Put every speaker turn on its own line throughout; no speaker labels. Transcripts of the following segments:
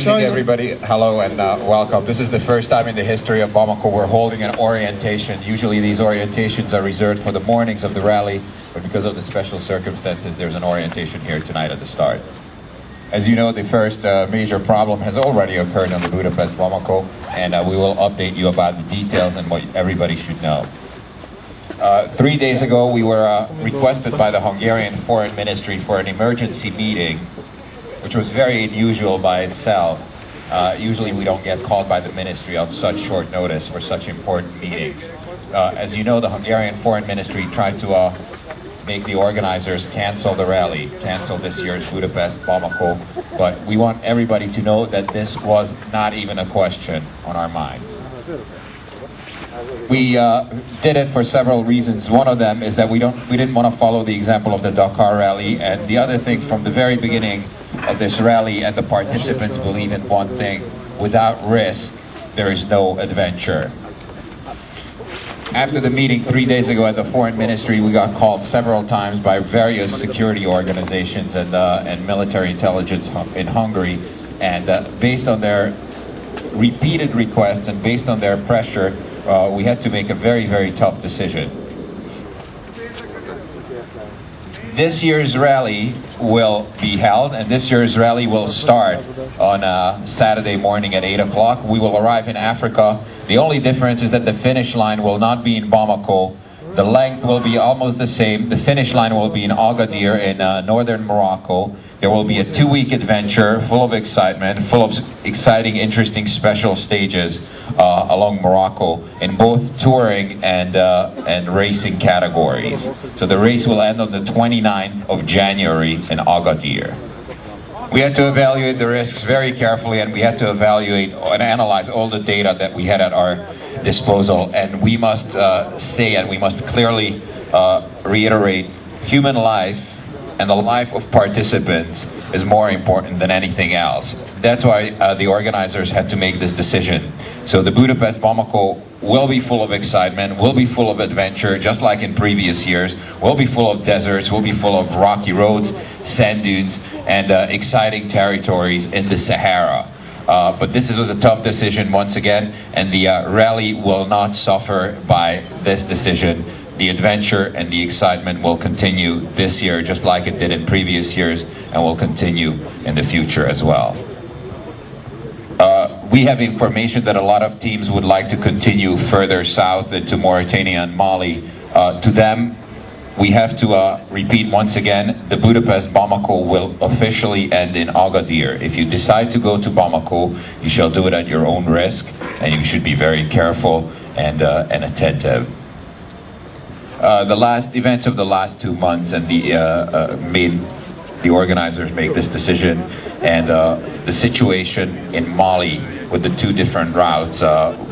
evening, everybody. Hello and welcome. This is the first time in the history of Bamako we're holding an orientation. Usually these orientations are reserved for the mornings of the rally, but because of the special circumstances, there's an orientation here tonight at the start. As you know, the first major problem has already occurred on the Budapest Bamako, and we will update you about the details and what everybody should know. 3 days ago, we were requested by the Hungarian Foreign Ministry for an emergency meeting, which was very unusual by itself. Usually we don't get called by the ministry on such short notice for such important meetings. As you know, the Hungarian Foreign Ministry tried to make the organizers cancel the rally, cancel this year's Budapest Bamako, but we want everybody to know that this was not even a question on our minds. We did it for several reasons. One of them is that we didn't want to follow the example of the Dakar rally, and the other thing, from the very beginning of this rally, and the participants believe in one thing: without risk, there is no adventure. After the meeting 3 days ago at the Foreign Ministry, we got called several times by various security organizations and military intelligence in Hungary, and based on their repeated requests and based on their pressure, we had to make a very, very tough decision. This year's rally will be held, and this year's rally will start on Saturday morning at 8 o'clock. We will arrive in Africa. The only difference is that the finish line will not be in Bamako. The length will be almost the same. The finish line will be in Agadir in northern Morocco. There will be a 2-week adventure full of excitement, full of exciting, interesting, special stages along Morocco in both touring and racing categories. So the race will end on the 29th of January in Agadir. We had to evaluate the risks very carefully, and we had to evaluate and analyze all the data that we had at our disposal. And we must say, and we must clearly reiterate, human life and the life of participants is more important than anything else. That's why the organizers had to make this decision. So the Budapest Bamako will be full of excitement, will be full of adventure, just like in previous years, will be full of deserts, will be full of rocky roads, sand dunes, and exciting territories in the Sahara. But this was a tough decision once again, and the rally will not suffer by this decision. The adventure and the excitement will continue this year just like it did in previous years, and will continue in the future as well. We have information that a lot of teams would like to continue further south into Mauritania and Mali. To them, we have to repeat once again, the Budapest Bamako will officially end in Agadir. If you decide to go to Bamako, you shall do it at your own risk, and you should be very careful and attentive. The last events of the last 2 months and made the organizers make this decision, and the situation in Mali with the 2 different routes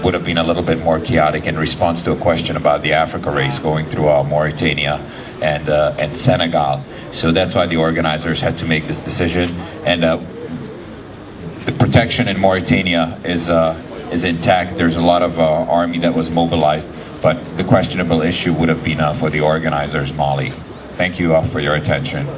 would have been a little bit more chaotic in response to a question about the Africa race going through Mauritania and Senegal. So that's why the organizers had to make this decision, and the protection in Mauritania is intact. There's a lot of army that was mobilized, but the questionable issue would have been for the organizers, Mali. Thank you for your attention.